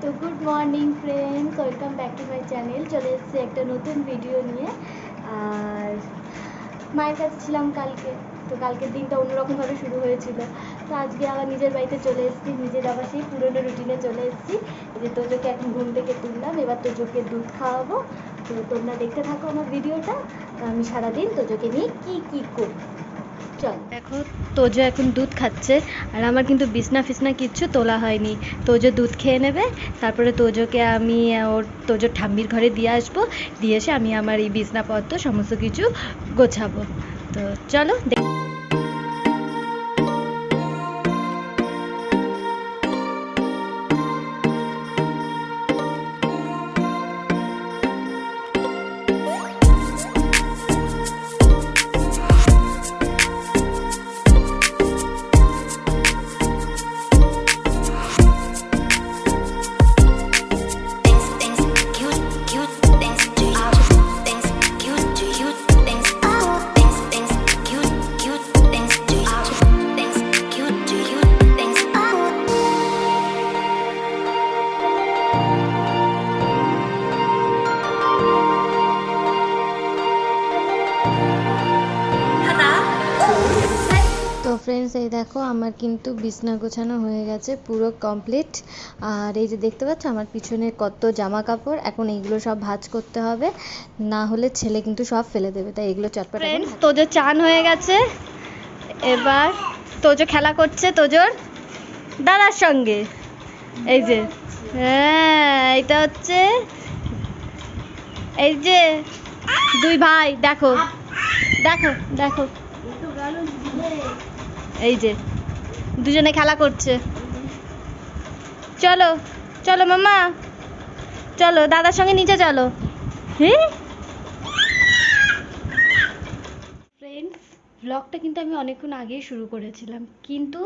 তো good morning friends, welcome back to my channel. চলে এসেছি একটা নতুন ভিডিও নিয়ে। আর মায়ের কাছে ছিলাম কালকে, তো কালকের দিনটা অন্যরকমভাবে শুরু হয়েছিল। তো আজকে আবার নিজের বাড়িতে চলে এসেছি, নিজের আবার সেই পুরোনো রুটিনে চলে এসেছি। যে তোজোকে এখন ঘুম থেকে তুললাম, এবার তোজোকে দুধ খাওয়াবো। তো তোমরা দেখতে থাকো আমার ভিডিওটা। আমি সারাদিন তোজোকে নিয়ে কী করি। চল দেখো, তোজো এখন দুধ খাচ্ছে, আর আমার কিন্তু বিছনা ফিছনা কিচ্ছু তোলা হয়নি। তোজো দুধ খেয়ে নেবে, তারপরে তোজোকে আমি তোজোর ঠাম্মির ঘরে দিয়ে আসবো। দিয়ে এসে আমি আমার এই বিছনাপত্র সমস্ত কিছু গোছাবো। তো চলো ফ্রেন্ডস, এই দেখো আমার কিন্তু বিছনা গোছানো হয়ে গেছে, পুরো কমপ্লিট। আর এই যে দেখতে পাচ্ছ আমার পিছনে কত জামা কাপড়, এখন এইগুলো সব ভাঁজ করতে হবে, না হলে ছেলে কিন্তু সব ফেলে দেবে, তাই এগুলো চটপট। ফ্রেন্ডস, তোজো চান হয়ে গেছে, এবার তোজো খেলা করছে তোজোর দাদার সঙ্গে। এই যে হ্যাঁ, এটা হচ্ছে এই যে দুই ভাই, দেখো দেখো দেখো, এই যে দুজনে খেলা করছে। চলো চলো মাম্মা, চলো দাদার সঙ্গে নিচে চলো। হ্যাঁ ফ্রেন্ডস, ব্লগটা কিন্তু আমি অনেকক্ষণ আগেই শুরু করেছিলাম, কিন্তু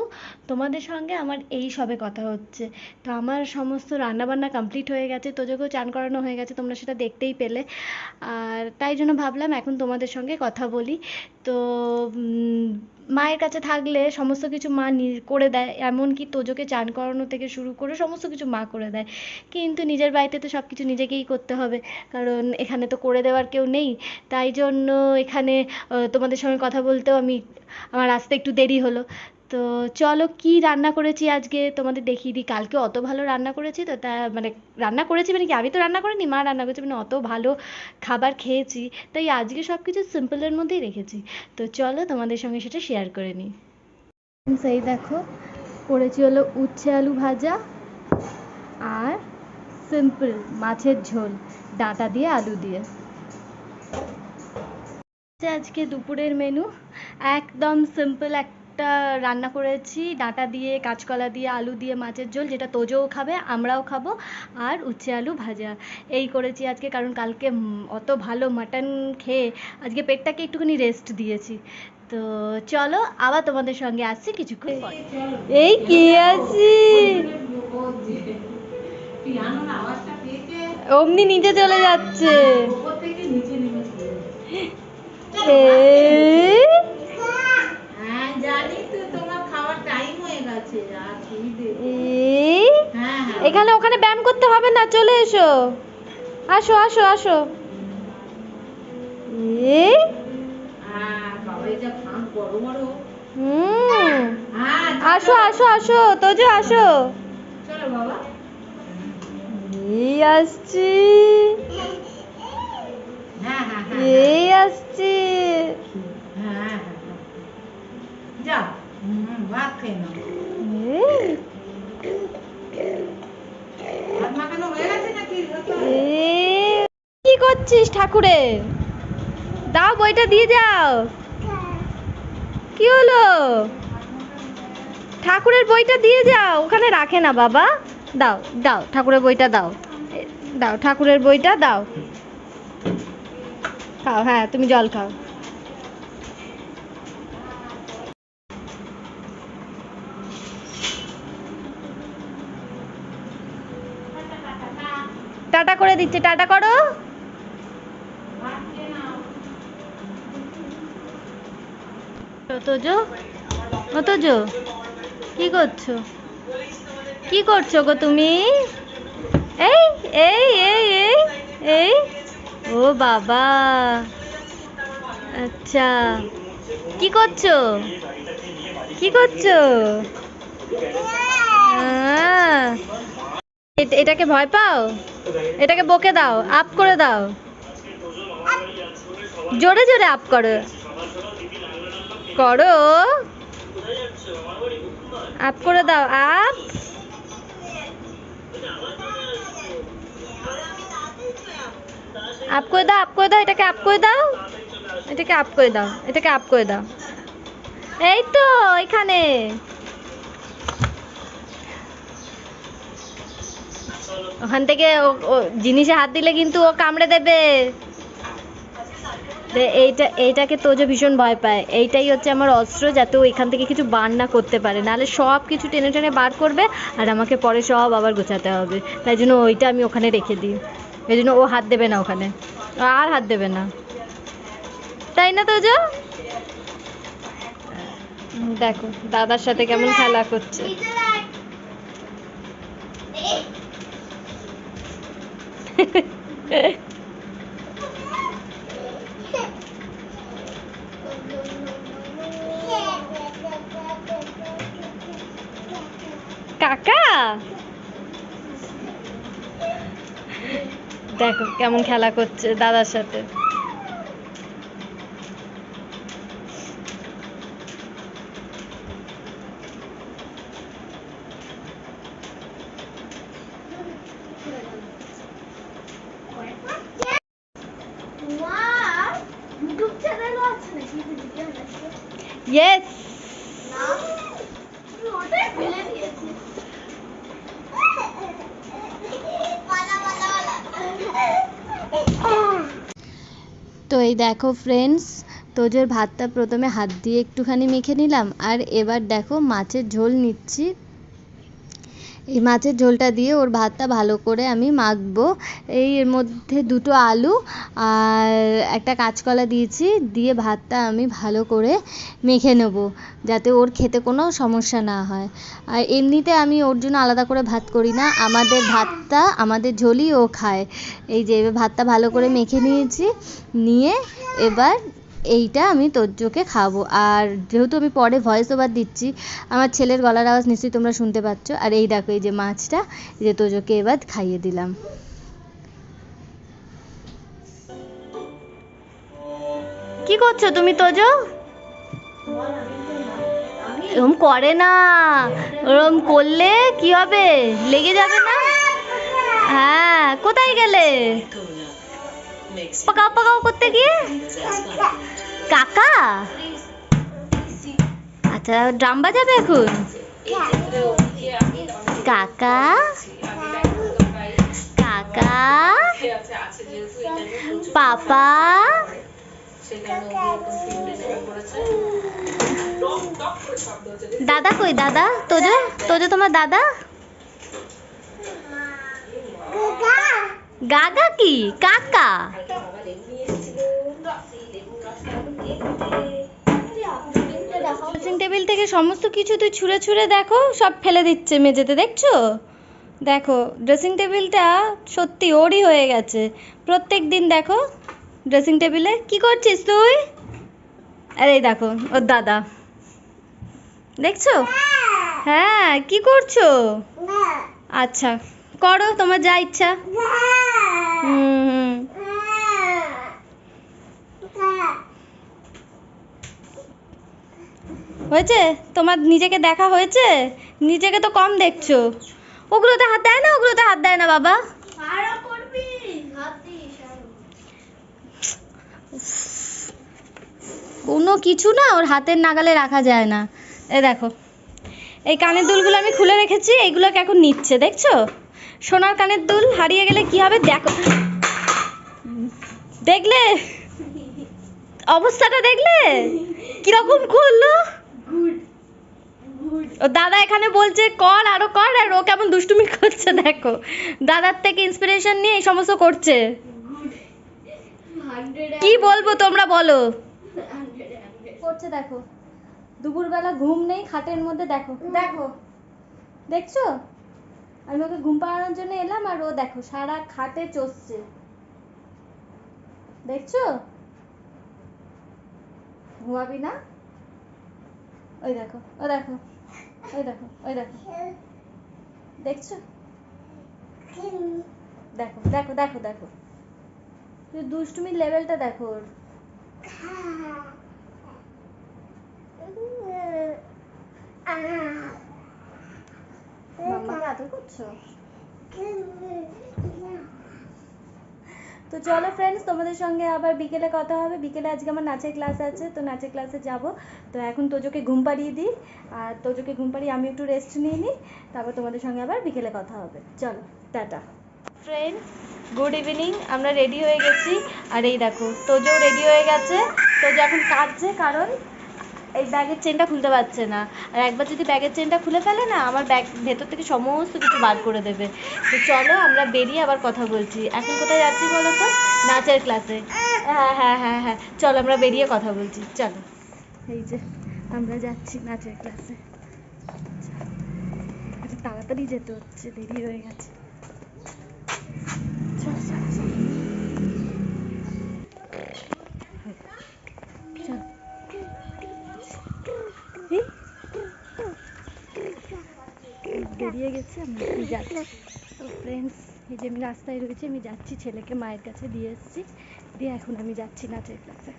তোমাদের সঙ্গে আমার এই সবে কথা হচ্ছে। তো আমার সমস্ত রান্নাবান্না কমপ্লিট হয়ে গেছে, তোজোকেও চান করানো হয়ে গেছে, তোমরা সেটা দেখতেই পেলে। আর তাই জন্য ভাবলাম এখন তোমাদের সঙ্গে কথা বলি। তো মায়ের কাছে থাকলে সমস্ত কিছু মা করে দেয়, এমনকি তোজোকে চান করানো থেকে শুরু করে সমস্ত কিছু মা করে দেয়। কিন্তু নিজের বাড়িতে তো সব কিছু নিজেকেই করতে হবে, কারণ এখানে তো করে দেওয়ার কেউ নেই। তাই জন্য এখানে তোমাদের সঙ্গে কথা বলতেও আমার আসতে একটু দেরি হলো। তো চলো কি রান্না করেছি আজকে তোমাদের দেখিয়ে দিই। কালকে অত ভালো রান্না করেছি, তো তা মানে রান্না করেছি মানে কি, আমি তো রান্না করিনি, মা রান্না করেছে, মানে অত ভালো খাবার খেয়েছি, তাই আজকে সব কিছু সিম্পলের মধ্যেই রেখেছি। তো চলো তোমাদের সঙ্গে সেটা শেয়ার করে নিই। সেই দেখো, করেছি হলো উচ্ছে আলু ভাজা আর সিম্পল মাছের ঝোল, ডাঁটা দিয়ে আলু দিয়ে। আজকে দুপুরের মেনু একদম সিম্পল একটা রান্না করেছি, ডাঁটা দিয়ে, কাঁচকলা দিয়ে, আলু দিয়ে মাছের ঝোল, যেটা তোজোও খাবে আমরাও খাবো, আর উচ্ছে আলু ভাজা। এই করেছি আজকে, কারণ কালকে অত ভালো মাটন খেয়ে আজকে পেটটাকে একটুখানি রেস্ট দিয়েছি। তো চলো আবার তোমাদের সঙ্গে আসছি কিছুক্ষণ পর। এই কি আছি, অমনি নিচে চলে যাচ্ছে। এখানে ওখানে ব্যায়াম করতে হবে না, চলে এসো, আসো আসো আসো। আসো আসো আসো তোজো, আসো। এই আসছি, এই আসছি। করছিস ঠাকুরের? দাও বইটা দিয়ে যাও। কি হলো? ঠাকুরের বইটা দিয়ে যাও, ওখানে রাখে না বাবা। দাও দাও ঠাকুরের বইটা দাও, দাও ঠাকুরের বইটা দাও। খাও, হ্যাঁ তুমি জল খাও। টাটা করে দিচ্ছে, টাটা করো। তোজো, ও তোজো, কি করছো? কি করছো গো তুমি? এই এই এই এই এই, ও বাবা, আচ্ছা কি করছো? কি করছো? এটাকে ভয় পাও? এটাকে বকে দাও, আপ করে দাও, জোরে জোরে আপ করো, করো আপ করে দাও, আপ। আপ করে দাও, আপ করে দাও, এটাকে আপ করে দাও, এটাকে আপ করে দাও, এটাকে আপ করে দাও। এই তো এখানে। ওখান থেকে জিনিসে হাত দিলে কিন্তু ও কামড়ে দেবে। এইটাকে তোজো ভীষণ ভয় পায়। এইটাই হচ্ছে আমার অস্ত্র, যাতে ও এখান থেকে কিছু বার না করতে পারে, নাহলে সব কিছু টেনে টেনে বার করবে আর আমাকে পরে সব আবার গোছাতে হবে। তাই জন্য ওইটা আমি ওখানে রেখে দিই, এই জন্য ও হাত দেবে না ওখানে, আর হাত দেবে না, তাই না তোজো? দেখো দাদার সাথে কেমন খেলা করছে। কাকা দেখো কেমন খেলা করছে দাদার সাথে। ইয়েস, তো এই দেখো ফ্রেন্ডস, তোজোর ভাতটা প্রথমে হাত দিয়ে একটুখানি মেখে নিলাম, আর এবার দেখো মাছের ঝোল নিচ্ছি। এই মাছের ঝোলটা দিয়ে ওর ভাতটা ভালো করে আমি মাখবো। এর মধ্যে দুটো আলু আর একটা কাঁচকলা দিয়েছি, দিয়ে ভাতটা আমি ভালো করে মেখে নেব, যাতে ওর খেতে কোনো সমস্যা না হয়। আর এমনিতে আমি ওর জন্য আলাদা করে ভাত করি না, আমাদের ভাতটা আমাদের ঝোলই ও খায়। এই যে এবার ভাতটা ভালো করে মেখে নিয়েছি, নিয়ে এবার এইটা আমি তোজোকে খাবো। আর যেহেতু আমি পরে ভয়েস ওভার দিচ্ছি, আমার ছেলের গলার আওয়াজ নিশ্চয়ই তোমরা শুনতে পাচ্ছ। আর এই দেখো এই যে মাছটা, এই যে তোজোকে এবার খাইয়ে দিলাম। কি করছো তুমি তোজো? এরকম করে না, ওরকম করলে কি হবে, লেগে যাবে না? হ্যাঁ, কোথায় গেলে? পাকাও পাকাও করতে গিয়ে কাকা, আচ্ছা ড্রাম বাজাবে এখন? কাকা কাকা, পাপা, দাদা কই দাদা? তোজো, তোজো তোমার দাদা? গাগা কি কাকা? ড্রেসিং টেবিল থেকে সমস্ত কিছু তুই ছুঁড়ে ছুঁড়ে দেখো সব ফেলে দিচ্ছে মেঝেতে, দেখছো? দেখো ড্রেসিং টেবিলটা সত্যি ওরই হয়ে গেছে। প্রত্যেক দিন দেখো ড্রেসিং টেবিলে কি করছিস তুই? আরে এই দেখো ওর দাদা, দেখছো? হ্যাঁ কি করছো? আচ্ছা করো তোমার যা ইচ্ছা। হুম, হয়েছে তোমার? নিজেকে দেখা হয়েছে? নিজেকে তো কম দেখছো। ওগুলোতে হাত দেয় না, ওগুলোতে হাত দেয় না বাবা। কোনো কিছু না ওর হাতের নাগালে রাখা যায় না। এই দেখো, এই কানের দুলগুলো আমি খুলে রেখেছি, এইগুলোকে এখন নিচ্ছে, দেখছো? সোনার কানের দুল হারিয়ে গেলে কি হবে দেখো। দেখলে অবস্থাটা, দেখলে কিরকম করলো? ও দাদা এখানে বলছে কর, আরো কর, আর ও কেমন দুষ্টুমি করছে দেখো। দাদার থেকে ইন্সপিরেশন নিয়ে এই সমস্ত করছে। কি বলবো তোমরা বলো। করছে দেখো, দুপুরবেলা ঘুম নেই খাটের মধ্যে, দেখো দেখো, দেখছো? আমি ওকে ঘুম পাড়ানোর জন্য এলাম আর ও দেখো সারা খাটে চষছে, দেখছো? ঘুমাবি না? ওই দেখো, ও দেখো, ওই দেখো, ওই দেখো, দেখছো? দেখো দেখো দেখো দেখো, দুষ্টুমির লেভেলটা দেখো ওর। মাম্মাকে আদর করছো? তো চলো ফ্রেন্ডস, তোমাদের সঙ্গে আবার বিকেলে কথা হবে। বিকেলে আজকে আমার নাচের ক্লাস আছে, তো নাচের ক্লাসে যাব। তো এখন তোজোকে ঘুম পাড়িয়ে দিই, আর তোজোকে ঘুম পাড়িয়ে আমি একটু রেস্ট নিয়ে নিই, তারপর তোমাদের সঙ্গে আবার বিকেলে কথা হবে। চলো টাটা ফ্রেন্ডস, গুড ইভিনিং। আমরা রেডি হয়ে গেছি, আর এই দেখো তোজো রেডি হয়ে গেছে। তোজো এখন কাঁদছে কারণ এই ব্যাগের চেনটা খুলতে পারছে না, আর একবার যদি ব্যাগের চেনটা খুলে ফেলে না, আমার ব্যাগ ভেতর থেকে সমস্ত কিছু বার করে দেবে। তো চলো আমরা বেরিয়ে আবার কথা বলছি। এখন কোথায় যাচ্ছি বলো তো? নাচের ক্লাসে। হ্যাঁ হ্যাঁ হ্যাঁ হ্যাঁ, চলো আমরা বেরিয়ে কথা বলছি, চলো। এই যে আমরা যাচ্ছি নাচের ক্লাসে, তাড়াতাড়ি যেতে হচ্ছে, দেরি হয়ে গেছে। চলো চলো চলো, চলো। বেরিয়ে গেছে, আমি যাচ্ছি। তো ফ্রেন্ডস, এই যে আমি রাস্তায় রয়েছি, আমি যাচ্ছি, ছেলেকে মায়ের কাছে দিয়ে এসেছি, দিয়ে এখন আমি যাচ্ছি নাচের ক্লাসে।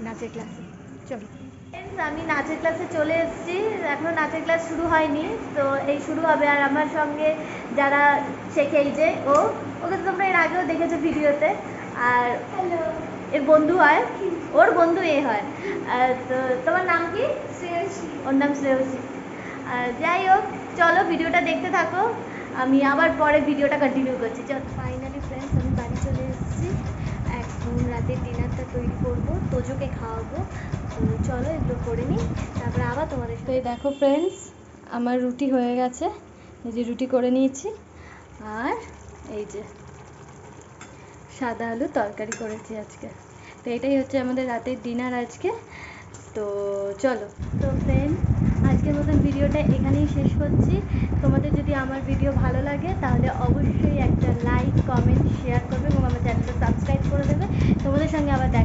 নাচের ক্লাসে চলো ফ্রেন্ডস, আমি নাচের ক্লাসে চলে এসেছি। এখনও নাচের ক্লাস শুরু হয়নি, তো এই শুরু হবে। আর আমার সঙ্গে যারা শেখে, এই যে ওকে তো তোমরা এর আগেও দেখেছো ভিডিওতে, আর এর বন্ধু হয়, ওর বন্ধু এ হয়। তো তোমার নাম কি? শ্রেয়সী। ওর নাম শ্রেয়সী। যাই হোক, চলো ভিডিওটা দেখতে থাকো, আমি আবার পরে ভিডিওটা কন্টিনিউ করছি। চলো ফাইনালি ফ্রেন্ডস, আমি বাড়ি চলে এসেছি। এখন রাতের ডিনারটা তৈরি করবো, তোজোকে খাওয়াবো। তো চলো এগুলো করে নিই, তারপরে আবার তোমাদের সাথে। দেখো ফ্রেন্ডস, আমার রুটি হয়ে গেছে, এই যে রুটি করে নিয়েছি, আর এই যে সাদা আলু তরকারি করেছি আজকে। তো এটাই হচ্ছে আমাদের রাতের ডিনার আজকে। তো চলো, তো ফ্রেন্ড আজকের মতন ভিডিওটা এখানেই শেষ করছি। তোমাদের যদি আমার ভিডিও ভালো লাগে তাহলে অবশ্যই একটা লাইক, কমেন্ট, শেয়ার করবে এবং আমার চ্যানেলটা সাবস্ক্রাইব করে দেবে। তোমাদের সঙ্গে আবার দেখা